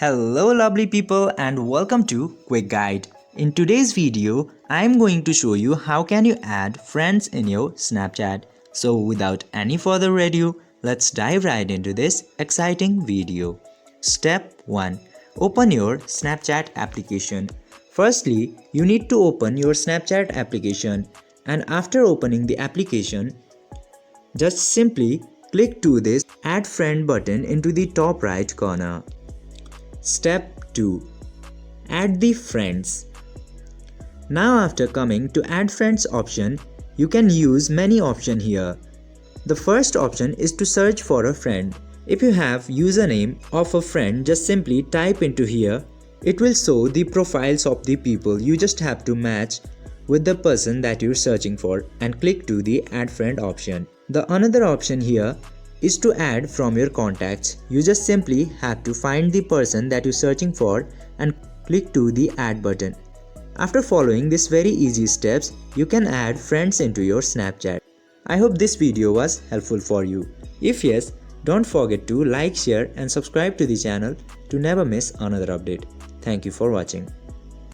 Hello lovely people and welcome to Quick Guide. In today's video, I am going to show you how can you add friends in your Snapchat. So without any further ado, let's dive right into this exciting video. Step 1. Open your Snapchat application. Firstly, you need to open your Snapchat application, and after opening the application, just simply click to this Add Friend button into the top right corner. Step 2. Add the friends. Now after coming to add friends option, you can use many options here. The first option is to search for a friend. If you have username of a friend, just simply type into here. It will show the profiles of the people. You just have to match with the person that you're searching for and click to the add friend option. The another option here is to add from your contacts. You just simply have to find the person that you're searching for and click to the add button. After following these very easy steps, you can add friends into your Snapchat. I hope this video was helpful for you. If yes, don't forget to like, share and subscribe to the channel to never miss another update. Thank you for watching.